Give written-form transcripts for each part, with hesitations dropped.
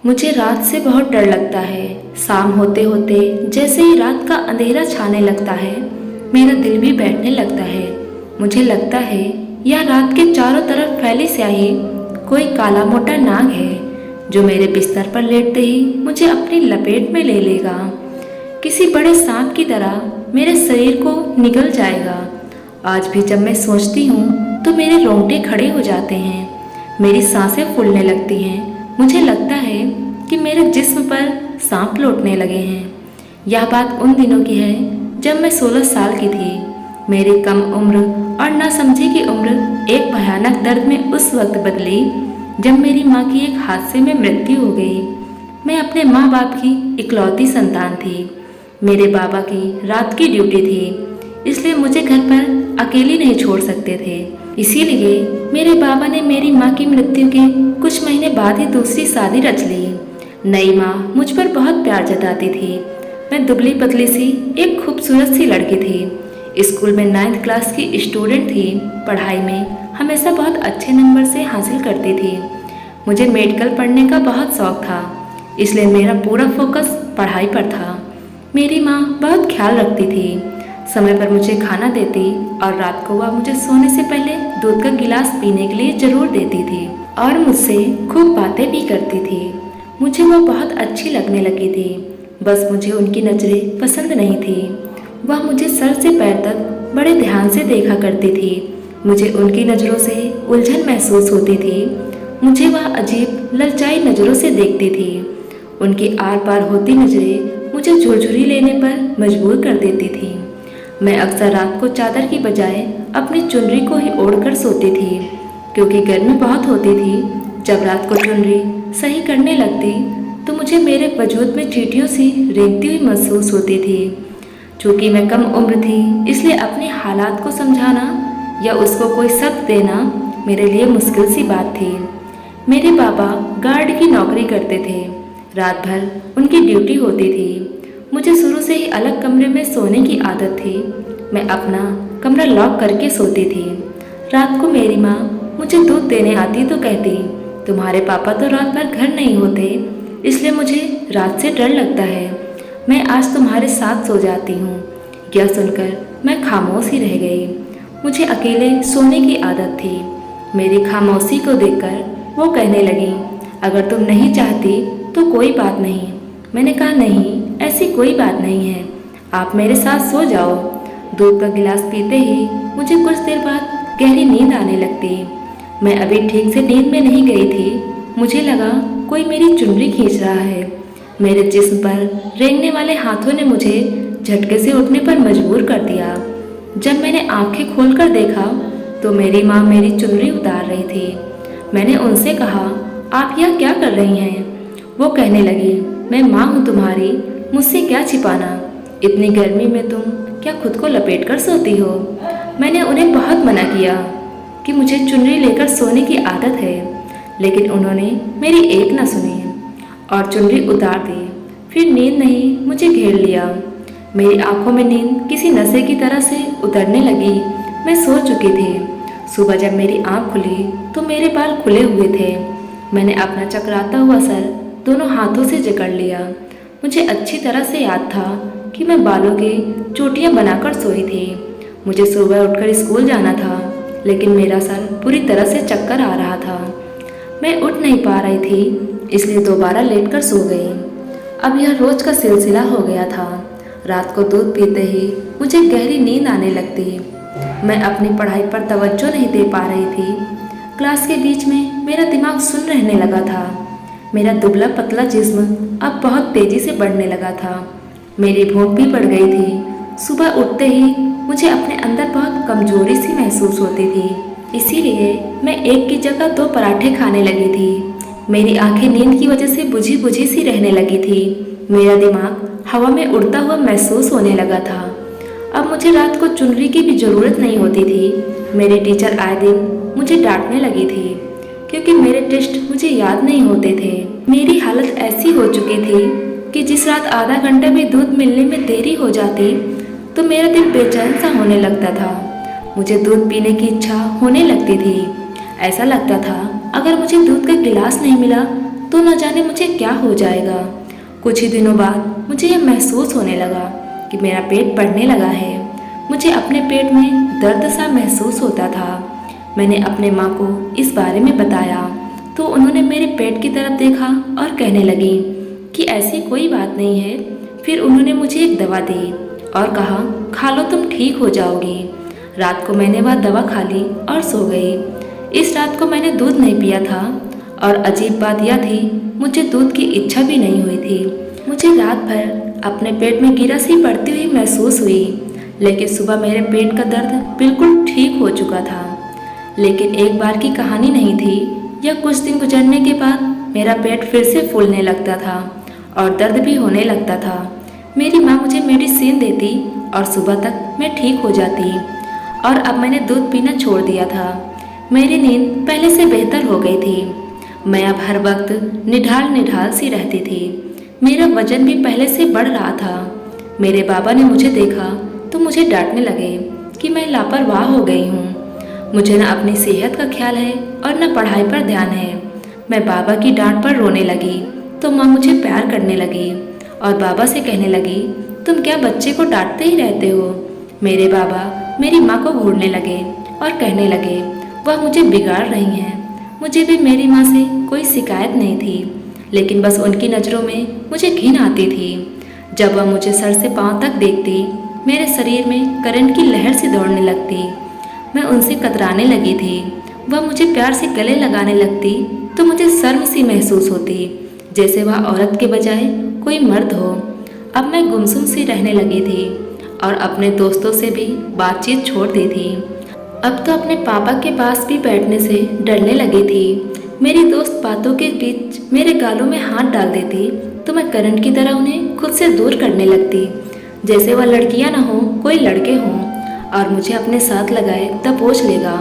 मुझे रात से बहुत डर लगता है। शाम होते होते जैसे ही रात का अंधेरा छाने लगता है, मेरा दिल भी बैठने लगता है। मुझे लगता है यह रात के चारों तरफ फैली स्याही कोई काला मोटा नाग है, जो मेरे बिस्तर पर लेटते ही मुझे अपनी लपेट में ले लेगा। किसी बड़े सांप की तरह मेरे शरीर को निगल जाएगा। आज भी जब मैं सोचती हूँ तो मेरे रोंगटे खड़े हो जाते हैं, मेरी सांसें फूलने लगती हैं। मुझे लगता है कि मेरे जिस्म पर सांप लौटने लगे हैं। यह बात उन दिनों की है जब मैं 16 साल की थी। मेरी कम उम्र और नासमझी की उम्र एक भयानक दर्द में उस वक्त बदली जब मेरी माँ की एक हादसे में मृत्यु हो गई। मैं अपने माँ बाप की इकलौती संतान थी। मेरे बाबा की रात की ड्यूटी थी, इसलिए मुझे घर पर अकेली नहीं छोड़ सकते थे। इसीलिए मेरे बाबा ने मेरी माँ की मृत्यु के कुछ महीने बाद ही दूसरी शादी रच ली। नई माँ मुझ पर बहुत प्यार जताती थी। मैं दुबली पतली सी एक खूबसूरत सी लड़की थी। स्कूल में 9th क्लास की स्टूडेंट थी। पढ़ाई में हमेशा बहुत अच्छे नंबर से हासिल करती थी। मुझे मेडिकल पढ़ने का बहुत शौक था, इसलिए मेरा पूरा फोकस पढ़ाई पर था। मेरी माँ बहुत ख्याल रखती थी, समय पर मुझे खाना देती और रात को वह मुझे सोने से पहले दूध का गिलास पीने के लिए जरूर देती थी और मुझसे खूब बातें भी करती थी। मुझे वह बहुत अच्छी लगने लगी थी, बस मुझे उनकी नज़रें पसंद नहीं थी। वह मुझे सर से पैर तक बड़े ध्यान से देखा करती थी। मुझे उनकी नज़रों से उलझन महसूस होती थी। मुझे वह अजीब ललचाई नज़रों से देखती थी। उनकी आर पार होती नज़रें मुझे झुरझुरी लेने पर मजबूर कर देती थी। मैं अक्सर रात को चादर की बजाय अपनी चुनरी को ही ओढ़कर सोती थी, क्योंकि गर्मी बहुत होती थी। जब रात को चुनरी सही करने लगती तो मुझे मेरे वजूद में चींटियों सी रेंगती हुई महसूस होती थी। चूँकि मैं कम उम्र थी, इसलिए अपने हालात को समझाना या उसको कोई शब्द देना मेरे लिए मुश्किल सी बात थी। मेरे बाबा गार्ड की नौकरी करते थे। रात भर उनकी ड्यूटी होती थी। मुझे शुरू से ही अलग कमरे में सोने की आदत थी। मैं अपना कमरा लॉक करके सोती थी। रात को मेरी माँ मुझे दूध देने आती तो कहती, तुम्हारे पापा तो रात भर घर नहीं होते, इसलिए मुझे रात से डर लगता है। मैं आज तुम्हारे साथ सो जाती हूँ। यह सुनकर मैं खामोश ही रह गई। मुझे अकेले सोने की आदत थी। मेरी खामोशी को देखकर वो कहने लगी, अगर तुम नहीं चाहती तो कोई बात नहीं। मैंने कहा, नहीं, ऐसी कोई बात नहीं है, आप मेरे साथ सो जाओ। दूध का गिलास पीते ही मुझे कुछ देर बाद गहरी नींद आने लगती। मैं अभी ठीक से नींद में नहीं गई थी। मुझे लगा कोई मेरी चुनरी खींच रहा है। मेरे जिस्म पर रेंगने वाले हाथों ने मुझे झटके से उठने पर मजबूर कर दिया। जब मैंने आंखें खोलकर देखा तो मेरी माँ मेरी चुनरी उतार रही थी। मैंने उनसे कहा, आप यह क्या कर रही हैं? वो कहने लगी, मैं माँ हूँ तुम्हारी, मुझसे क्या छिपाना। इतनी गर्मी में तुम क्या खुद को लपेट कर सोती हो? मैंने उन्हें बहुत मना किया कि मुझे चुनरी लेकर सोने की आदत है, लेकिन उन्होंने मेरी एक न सुनी और चुनरी उतार दी। फिर नींद नहीं मुझे घेर लिया। मेरी आंखों में नींद किसी नशे की तरह से उतरने लगी। मैं सो चुकी थी। सुबह जब मेरी आंख खुली तो मेरे बाल खुले हुए थे। मैंने अपना चकराता हुआ सर दोनों हाथों से जकड़ लिया। मुझे अच्छी तरह से याद था कि मैं बालों की चोटियां बनाकर सोई थी। मुझे सुबह उठकर स्कूल जाना था, लेकिन मेरा सर पूरी तरह से चक्कर आ रहा था। मैं उठ नहीं पा रही थी, इसलिए दोबारा लेटकर सो गई। अब यह रोज का सिलसिला हो गया था। रात को दूध पीते ही मुझे गहरी नींद आने लगती। मैं अपनी पढ़ाई पर तवज्जो नहीं दे पा रही थी। क्लास के बीच में मेरा दिमाग सुन्न रहने लगा था। मेरा दुबला पतला जिस्म अब बहुत तेजी से बढ़ने लगा था। मेरी भूख भी बढ़ गई थी। सुबह उठते ही मुझे अपने अंदर बहुत कमजोरी सी महसूस होती थी, इसीलिए मैं एक की जगह 2 पराठे खाने लगी थी। मेरी आंखें नींद की वजह से बुझी बुझी सी रहने लगी थी। मेरा दिमाग हवा में उड़ता हुआ महसूस होने लगा था। अब मुझे रात को चुनरी की भी ज़रूरत नहीं होती थी। मेरे टीचर आए दिन मुझे डांटने लगी थी, क्योंकि मेरे टेस्ट मुझे याद नहीं होते थे। मेरी हालत ऐसी हो चुकी थी कि जिस रात आधा घंटा भी दूध मिलने में देरी हो जाती तो मेरा दिल बेचैन सा होने लगता था। मुझे दूध पीने की इच्छा होने लगती थी। ऐसा लगता था अगर मुझे दूध का गिलास नहीं मिला तो न जाने मुझे क्या हो जाएगा। कुछ ही दिनों बाद मुझे यह महसूस होने लगा कि मेरा पेट बढ़ने लगा है। मुझे अपने पेट में दर्द सा महसूस होता था। मैंने अपने माँ को इस बारे में बताया तो उन्होंने मेरे पेट की तरफ देखा और कहने लगी कि ऐसी कोई बात नहीं है। फिर उन्होंने मुझे एक दवा दी और कहा, खा लो, तुम ठीक हो जाओगी। रात को मैंने वह दवा खा ली और सो गई। इस रात को मैंने दूध नहीं पिया था और अजीब बात यह थी, मुझे दूध की इच्छा भी नहीं हुई थी। मुझे रात भर अपने पेट में गिरस ही पड़ती हुई महसूस हुई, लेकिन सुबह मेरे पेट का दर्द बिल्कुल ठीक हो चुका था। लेकिन एक बार की कहानी नहीं थी। यह कुछ दिन गुजरने के बाद मेरा पेट फिर से फूलने लगता था और दर्द भी होने लगता था। मेरी माँ मुझे मेडिसिन देती और सुबह तक मैं ठीक हो जाती। और अब मैंने दूध पीना छोड़ दिया था। मेरी नींद पहले से बेहतर हो गई थी। मैं अब हर वक्त निढाल सी रहती थी। मेरा वजन भी पहले से बढ़ रहा था। मेरे बाबा ने मुझे देखा तो मुझे डांटने लगे कि मैं लापरवाह हो गई हूँ। मुझे न अपनी सेहत का ख्याल है और न पढ़ाई पर ध्यान है। मैं बाबा की डांट पर रोने लगी तो माँ मुझे प्यार करने लगी और बाबा से कहने लगी, तुम क्या बच्चे को डांटते ही रहते हो। मेरे बाबा मेरी माँ को घूरने लगे और कहने लगे, वह मुझे बिगाड़ रही हैं। मुझे भी मेरी माँ से कोई शिकायत नहीं थी, लेकिन बस उनकी नज़रों में मुझे घिन आती थी। जब वह मुझे सर से पाँव तक देखती, मेरे शरीर में करंट की लहर सी दौड़ने लगती। मैं उनसे कतराने लगी थी। वह मुझे प्यार से गले लगाने लगती तो मुझे शर्म सी महसूस होती, जैसे वह औरत के बजाय कोई मर्द हो। अब मैं गुमसुम सी रहने लगी थी और अपने दोस्तों से भी बातचीत छोड़ दी थी। अब तो अपने पापा के पास भी बैठने से डरने लगी थी। मेरी दोस्त बातों के बीच मेरे गालों में हाथ डाल देती तो मैं करंट की तरह उन्हें खुद से दूर करने लगती, जैसे वह लड़कियां ना हो कोई लड़के हों और मुझे अपने साथ लगाए दबोच लेगा।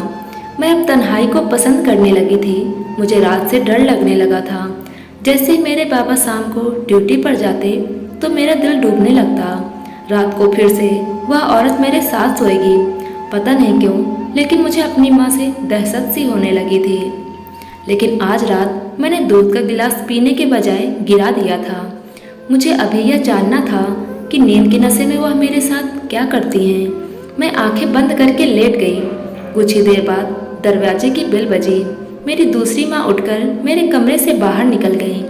मैं अब तन्हाई को पसंद करने लगी थी। मुझे रात से डर लगने लगा था। जैसे ही मेरे बाबा शाम को ड्यूटी पर जाते तो मेरा दिल डूबने लगता। रात को फिर से वह औरत मेरे साथ सोएगी। पता नहीं क्यों, लेकिन मुझे अपनी माँ से दहशत सी होने लगी थी। लेकिन आज रात मैंने दूध का गिलास पीने के बजाय गिरा दिया था। मुझे अभी यह जानना था कि नींद के नशे में वह मेरे साथ क्या करती हैं। मैं आंखें बंद करके लेट गई। कुछ ही देर बाद दरवाजे की बेल बजी। मेरी दूसरी माँ उठकर मेरे कमरे से बाहर निकल गई।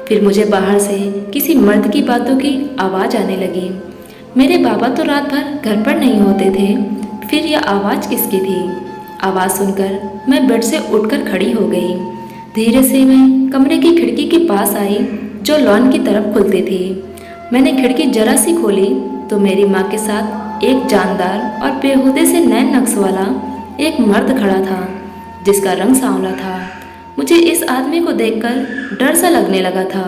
फिर मुझे बाहर से किसी मर्द की बातों की आवाज़ आने लगी। मेरे बाबा तो रात भर घर पर नहीं होते थे। फिर यह आवाज़ किसकी थी? आवाज़ सुनकर मैं बेड से उठकर खड़ी हो गई। धीरे से मैं कमरे की खिड़की के पास आई जो लॉन की तरफ खुलती थी। मैंने खिड़की जरा सी खोली तो मेरी माँ के साथ एक जानदार और बेहुदे से नैन नक्श वाला एक मर्द खड़ा था जिसका रंग सांवला था। मुझे इस आदमी को देखकर डर सा लगने लगा था।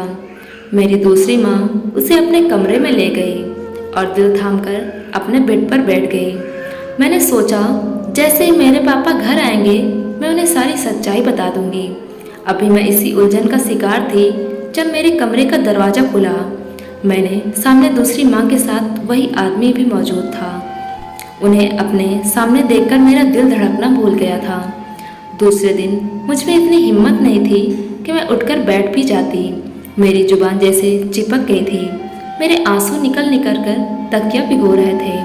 मेरी दूसरी माँ उसे अपने कमरे में ले गई और दिल थामकर अपने बेड पर बैठ गई। मैंने सोचा जैसे ही मेरे पापा घर आएंगे मैं उन्हें सारी सच्चाई बता दूंगी। अभी मैं इसी उलझन का शिकार थी जब मेरे कमरे का दरवाज़ा खुला। मैंने सामने दूसरी माँ के साथ वही आदमी भी मौजूद था। उन्हें अपने सामने देखकर मेरा दिल धड़कना भूल गया था। दूसरे दिन मुझ में इतनी हिम्मत नहीं थी कि मैं उठकर बैठ भी जाती। मेरी जुबान जैसे चिपक गई थी। मेरे आंसू निकल निकल कर तकिया भिगो रहे थे।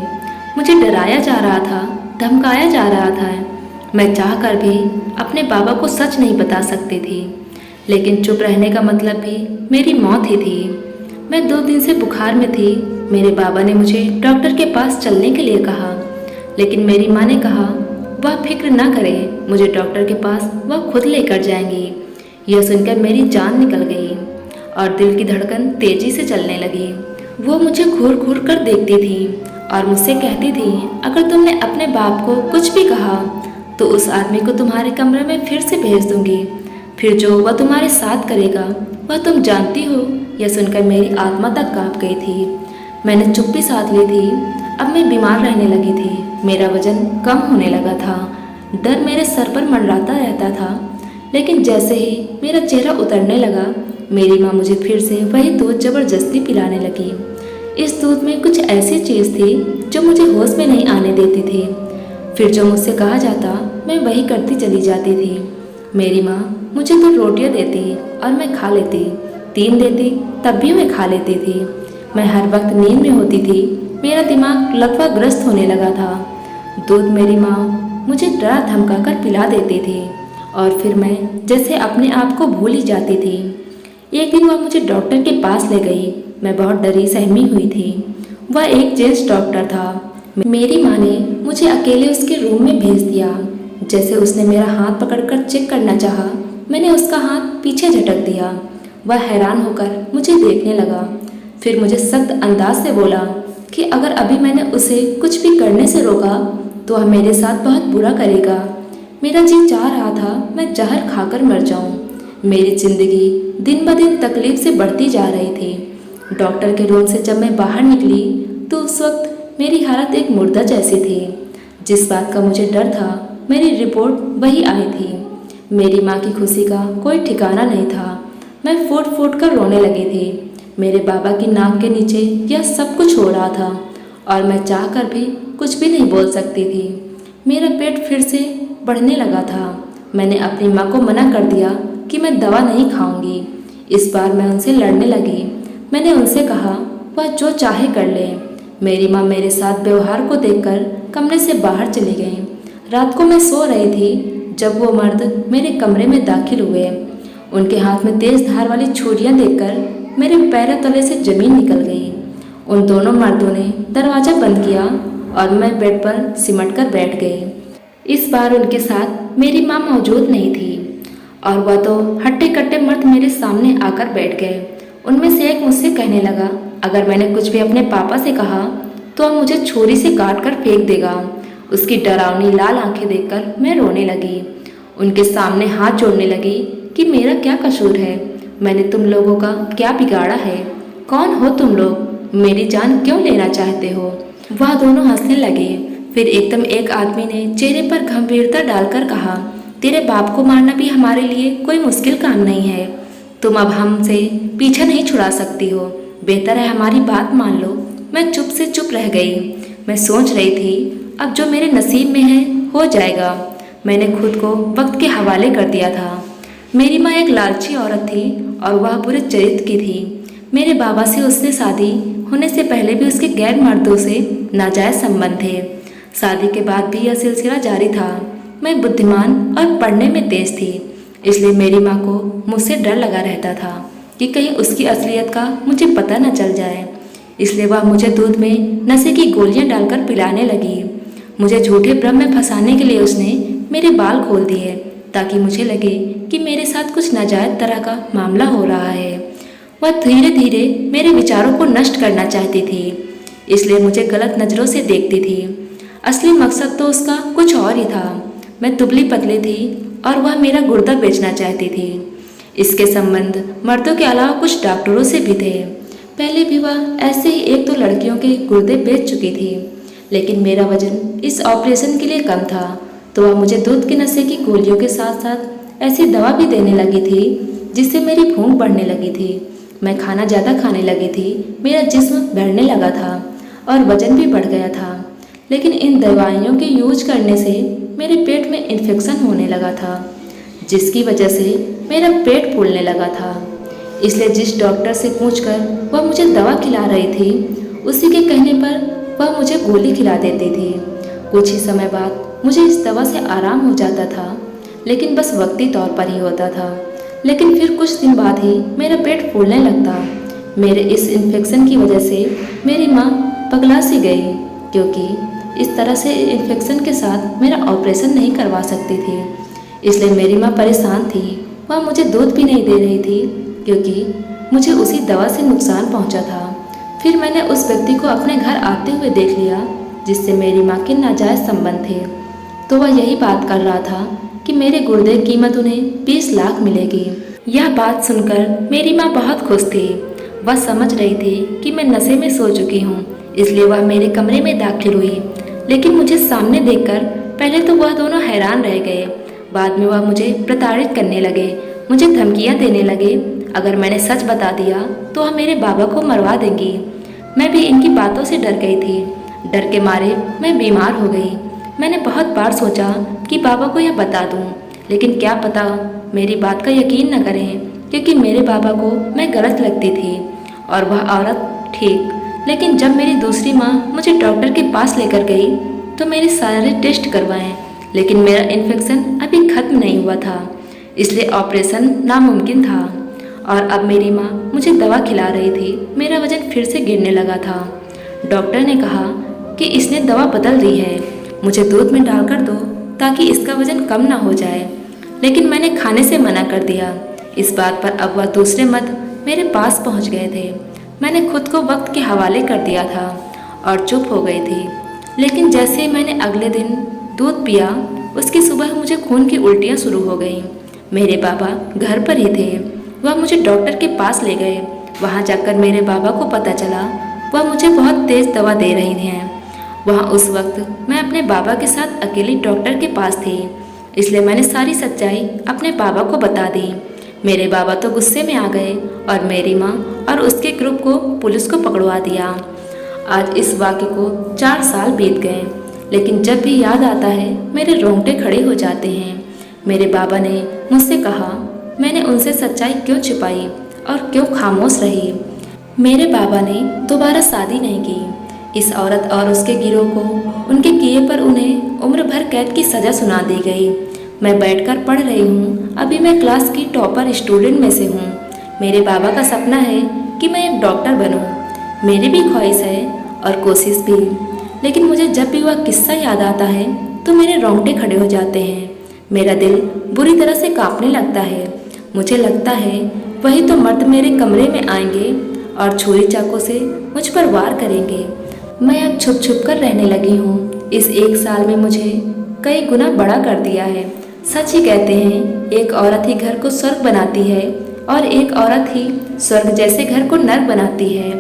मुझे डराया जा रहा था, धमकाया जा रहा था। मैं चाहकर भी अपने बाबा को सच नहीं बता सकती थी, लेकिन चुप रहने का मतलब भी मेरी मौत ही थी। मैं 2 दिन से बुखार में थी। मेरे बाबा ने मुझे डॉक्टर के पास चलने के लिए कहा, लेकिन मेरी माँ ने कहा वह फिक्र ना करे, मुझे डॉक्टर के पास वह खुद लेकर जाएंगी। यह सुनकर मेरी जान निकल गई और दिल की धड़कन तेजी से चलने लगी। वो मुझे घूर घूर कर देखती थी और मुझसे कहती थी, अगर तुमने अपने बाप को कुछ भी कहा तो उस आदमी को तुम्हारे कमरे में फिर से भेज दूंगी। फिर जो वह तुम्हारे साथ करेगा वह तुम जानती हो। यह सुनकर मेरी आत्मा तक कांप गई थी। मैंने चुप्पी साध ली थी। अब मैं बीमार रहने लगी थी। मेरा वजन कम होने लगा था। डर मेरे सर पर मंडराता रहता था। लेकिन जैसे ही मेरा चेहरा उतरने लगा, मेरी माँ मुझे फिर से वही दूध जबरदस्ती पिलाने लगी। इस दूध में कुछ ऐसी चीज़ थी जो मुझे होश में नहीं आने देती थी। फिर जो मुझसे कहा जाता मैं वही करती चली जाती थी। मेरी माँ मुझे 2 रोटियाँ देती और मैं खा लेती। 3 देती तब भी मैं खा लेती थी। मैं हर वक्त नींद में होती थी। मेरा दिमाग लकवाग्रस्त होने लगा था। दूध मेरी माँ मुझे डरा धमका कर पिला देती थी और फिर मैं जैसे अपने आप को भूल ही जाती थी। एक दिन वह मुझे डॉक्टर के पास ले गई। मैं बहुत डरी सहमी हुई थी। वह एक जेंट्स डॉक्टर था। मेरी माँ ने मुझे अकेले उसके रूम में भेज दिया। जैसे उसने मेरा हाथ पकड़कर चेक करना चाहा, मैंने उसका हाथ पीछे झटक दिया। वह हैरान होकर मुझे देखने लगा। फिर मुझे सख्त अंदाज से बोला कि अगर अभी मैंने उसे कुछ भी करने से रोका तो वह मेरे साथ बहुत बुरा करेगा। मेरा जी चाह रहा था मैं जहर खाकर मर जाऊं। मेरी जिंदगी दिन ब दिन तकलीफ से बढ़ती जा रही थी। डॉक्टर के रूम से जब मैं बाहर निकली तो उस वक्त मेरी हालत एक मुर्दा जैसी थी। जिस बात का मुझे डर था मेरी रिपोर्ट वही आई थी। मेरी माँ की खुशी का कोई ठिकाना नहीं था। मैं फूट फूट कर रोने लगी थी। मेरे बाबा की नाक के नीचे यह सब कुछ हो रहा था और मैं चाहकर भी कुछ भी नहीं बोल सकती थी। मेरा पेट फिर से बढ़ने लगा था। मैंने अपनी माँ को मना कर दिया कि मैं दवा नहीं खाऊंगी। इस बार मैं उनसे लड़ने लगी। मैंने उनसे कहा वह जो चाहे कर ले। मेरी माँ मेरे साथ व्यवहार को देखकर कमरे से बाहर चली गई। रात को मैं सो रही थी जब वो मर्द मेरे कमरे में दाखिल हुए। उनके हाथ में तेज धार वाली छुरियाँ देखकर मेरे पैरों तले से जमीन निकल गई। उन दोनों मर्दों ने दरवाज़ा बंद किया और मैं बेड पर सिमट कर बैठ गई। इस बार उनके साथ मेरी माँ मौजूद नहीं थी और वह तो हट्टे कट्टे मर्द मेरे सामने आकर बैठ गए। उनमें से एक मुझसे कहने लगा अगर मैंने कुछ भी अपने पापा से कहा तो वह मुझे छुरी से काट कर फेंक देगा। उसकी डरावनी लाल आंखें देखकर मैं रोने लगी। उनके सामने हाथ जोड़ने लगी कि मेरा क्या कसूर है, मैंने तुम लोगों का क्या बिगाड़ा है, कौन हो तुम लोग, मेरी जान क्यों लेना चाहते हो। वह दोनों हंसने लगे। फिर एकदम एक आदमी ने चेहरे पर गंभीरता डालकर कहा तेरे बाप को मारना भी हमारे लिए कोई मुश्किल काम नहीं है। तुम अब हमसे पीछा नहीं छुड़ा सकती हो, बेहतर है हमारी बात मान लो। मैं चुप से चुप रह गई। मैं सोच रही थी अब जो मेरे नसीब में है हो जाएगा। मैंने खुद को वक्त के हवाले कर दिया था। मेरी माँ एक लालची औरत थी और वह बुरे चरित्र की थी। मेरे बाबा से उससे शादी होने से पहले भी उसके गैर मर्दों से नाजायज संबंध थे। शादी के बाद भी यह सिलसिला जारी था। मैं बुद्धिमान और पढ़ने में तेज थी, इसलिए मेरी माँ को मुझसे डर लगा रहता था कि कहीं उसकी असलियत का मुझे पता न चल जाए। इसलिए वह मुझे दूध में नशे की गोलियां डालकर पिलाने लगी। मुझे झूठे भ्रम में फंसाने के लिए उसने मेरे बाल खोल दिए ताकि मुझे लगे कि मेरे साथ कुछ नाजायज तरह का मामला हो रहा है। वह धीरे धीरे मेरे विचारों को नष्ट करना चाहती थी, इसलिए मुझे गलत नज़रों से देखती थी। असली मकसद तो उसका कुछ और ही था। मैं दुबली पतली थी और वह मेरा गुर्दा बेचना चाहती थी। इसके संबंध मर्दों के अलावा कुछ डॉक्टरों से भी थे। पहले भी वह ऐसे ही 1-2 लड़कियों के गुर्दे बेच चुकी थी, लेकिन मेरा वजन इस ऑपरेशन के लिए कम था तो वह मुझे दूध के नशे की गोलियों के साथ साथ ऐसी दवा भी देने लगी थी जिससे मेरी भूख बढ़ने लगी थी। मैं खाना ज़्यादा खाने लगी थी, मेरा जिस्म बढ़ने लगा था और वजन भी बढ़ गया था। लेकिन इन दवाइयों के यूज करने से मेरे पेट में इन्फेक्शन होने लगा था, जिसकी वजह से मेरा पेट फूलने लगा था। इसलिए जिस डॉक्टर से पूछकर वह मुझे दवा खिला रही थी, उसी के कहने पर वह मुझे गोली खिला देती थी। कुछ ही समय बाद मुझे इस दवा से आराम हो जाता था, लेकिन बस वक्ती तौर पर ही होता था। लेकिन फिर कुछ दिन बाद ही मेरा पेट फूलने लगता। मेरे इस इन्फेक्शन की वजह से मेरी माँ पगला सी गई, क्योंकि इस तरह से इन्फेक्शन के साथ मेरा ऑपरेशन नहीं करवा सकती थी। इसलिए मेरी माँ परेशान थी। वह मुझे दूध भी नहीं दे रही थी क्योंकि मुझे उसी दवा से नुकसान पहुंचा था। फिर मैंने उस व्यक्ति को अपने घर आते हुए देख लिया जिससे मेरी माँ के नाजायज संबंध थे। तो वह यही बात कर रहा था कि मेरे गुर्दे की कीमत उन्हें 20 लाख मिलेगी। यह बात सुनकर मेरी माँ बहुत खुश थी। वह समझ रही थी कि मैं नशे में सो चुकी हूँ, इसलिए वह मेरे कमरे में दाखिल हुई। लेकिन मुझे सामने देखकर पहले तो वह दोनों हैरान रह गए। बाद में वह मुझे प्रताड़ित करने लगे, मुझे धमकियाँ देने लगे। अगर मैंने सच बता दिया तो वह मेरे बाबा को मरवा देंगी। मैं भी इनकी बातों से डर गई थी। डर के मारे मैं बीमार हो गई। मैंने बहुत बार सोचा कि बाबा को यह बता दूं, लेकिन क्या पता मेरी बात का यकीन न करें। क्योंकि मेरे बाबा को मैं गलत लगती थी और वह औरत ठीक। लेकिन जब मेरी दूसरी माँ मुझे डॉक्टर के पास लेकर गई तो मेरे सारे टेस्ट करवाए, लेकिन मेरा इन्फेक्शन अभी खत्म नहीं हुआ था, इसलिए ऑपरेशन नामुमकिन था। और अब मेरी माँ मुझे दवा खिला रही थी। मेरा वजन फिर से गिरने लगा था। डॉक्टर ने कहा कि इसने दवा बदल दी है, मुझे दूध में डालकर दो ताकि इसका वजन कम ना हो जाए। लेकिन मैंने खाने से मना कर दिया। इस बात पर अब वह दूसरे मर्द मेरे पास पहुंच गए थे। मैंने खुद को वक्त के हवाले कर दिया था और चुप हो गई थी। लेकिन जैसे ही मैंने अगले दिन दूध पिया, उसकी सुबह मुझे खून की उल्टियाँ शुरू हो गईं। मेरे बाबा घर पर ही थे। वह मुझे डॉक्टर के पास ले गए। वहाँ जाकर मेरे बाबा को पता चला वह मुझे बहुत तेज़ दवा दे रही हैं। वहाँ उस वक्त मैं अपने बाबा के साथ अकेली डॉक्टर के पास थी, इसलिए मैंने सारी सच्चाई अपने बाबा को बता दी। मेरे बाबा तो गुस्से में आ गए और मेरी माँ और उसके ग्रुप को पुलिस को पकड़वा दिया। आज इस वाक़े को 4 साल बीत गए, लेकिन जब भी याद आता है मेरे रोंगटे खड़े हो जाते हैं। मेरे बाबा ने मुझसे कहा, मैंने उनसे सच्चाई क्यों छिपाई और क्यों खामोश रही। मेरे बाबा ने दोबारा शादी नहीं की। इस औरत और उसके गिरोह को उनके किए पर उन्हें उम्र भर कैद की सज़ा सुना दी गई। मैं बैठकर पढ़ रही हूँ। अभी मैं क्लास की टॉपर स्टूडेंट में से हूँ। मेरे बाबा का सपना है कि मैं एक डॉक्टर बनूँ। मेरी भी ख्वाहिश है और कोशिश भी, लेकिन मुझे जब भी वह किस्सा याद आता है तो मेरे रोंगटे खड़े हो जाते हैं। मेरा दिल बुरी तरह से कांपने लगता है। मुझे लगता है वही तो मर्द मेरे कमरे में आएंगे और छुरी चाकू से मुझ पर वार करेंगे। मैं अब छुप छुप कर रहने लगी हूँ। इस 1 साल में मुझे कई गुना बड़ा कर दिया है। सच ही कहते हैं, एक औरत ही घर को स्वर्ग बनाती है और एक औरत ही स्वर्ग जैसे घर को नर्क बनाती है।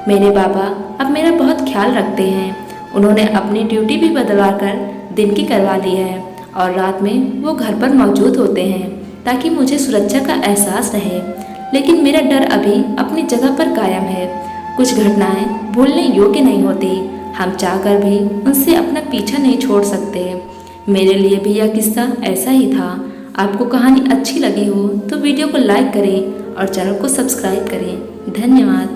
मेरे बाबा अब मेरा बहुत ख्याल रखते हैं। उन्होंने अपनी ड्यूटी भी बदलवा कर दिन की करवा ली है और रात में वो घर पर मौजूद होते हैं ताकि मुझे सुरक्षा का एहसास रहे। लेकिन मेरा डर अभी अपनी जगह पर कायम है। कुछ घटनाएं भूलने योग्य नहीं होती। हम चाहकर भी उनसे अपना पीछा नहीं छोड़ सकते। मेरे लिए भी यह किस्सा ऐसा ही था। आपको कहानी अच्छी लगी हो तो वीडियो को लाइक करें और चैनल को सब्सक्राइब करें। धन्यवाद।